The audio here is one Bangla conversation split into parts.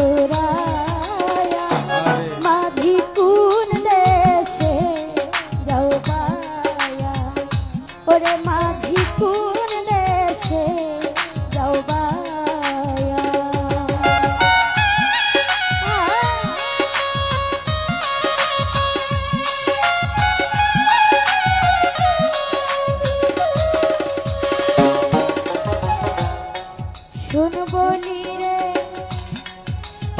ফুরায়া মাঝি কোন দেশে যাও বায়া ওরে মাঝি কোন দেশে যাও বায়া শুন বলি রে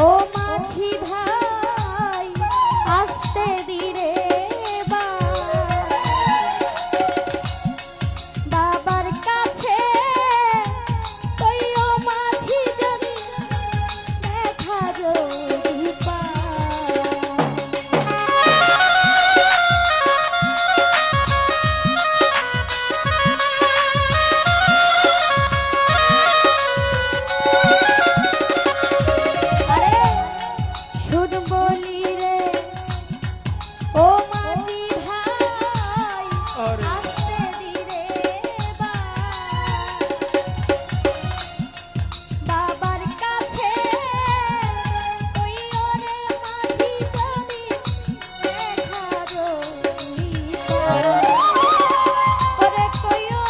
ও মাঝি ভাই আস্তে ধীরে বাবার কাছে কইও মাঝি যদি দেখা যদি পায় বলি রে ও মাঝি ভাই আস্তে ধীরে বাবার কাছে কইও রে মাঝি যদি দেখা যদি ওরে কইও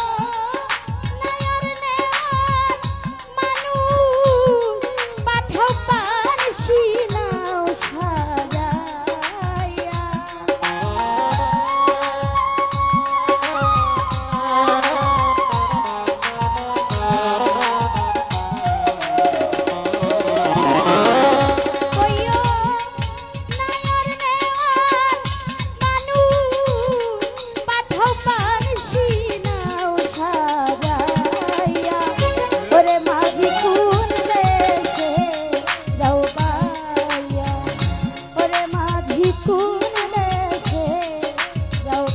নায়ার নেয়ার মানুষ পাঠাও পারছি নাও সাজাইয়া কইও নায়ার নেয়ার মানুষ পাঠাও পারছি নাও সাজাইয়া ওরে মাঝি কোন দেশে যাও বায়া ওরে মাঝি কোন দেশে যাও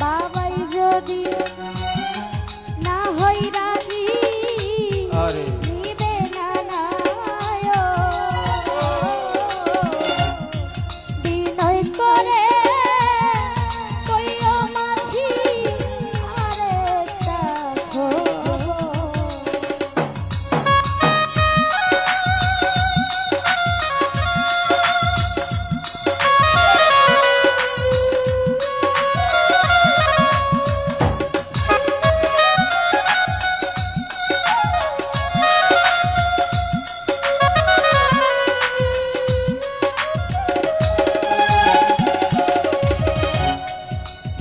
বাবাই যদি না হই রাজি নিবে না নায় বিনয় করে কইও মাঝি আরেকটা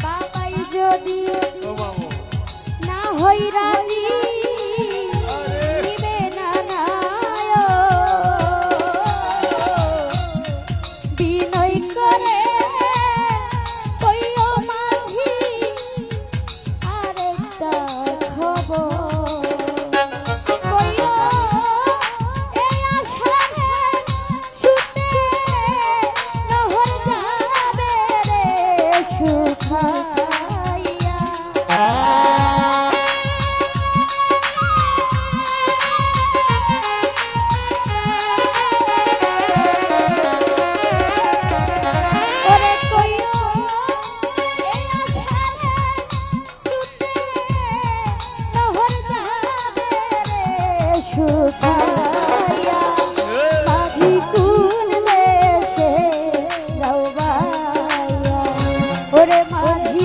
বাবাই যদি না হই রাজি নিবে না নায় বিনয় করে কইও মাঝি আরেকটা খবর কইও এই আশারে সুতে নহর যাবে রে সুখাইয়া ওরে কইও এই আশারে সুতে নহর যাবে রে সুখাইয়া মাঝি কোন দেশে যাও বায়া ওরে মাঝি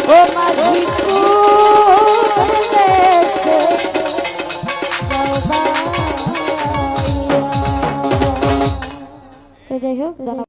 ও মাঝি কোন দেশে যাও বাইয়া। তো যাই হোক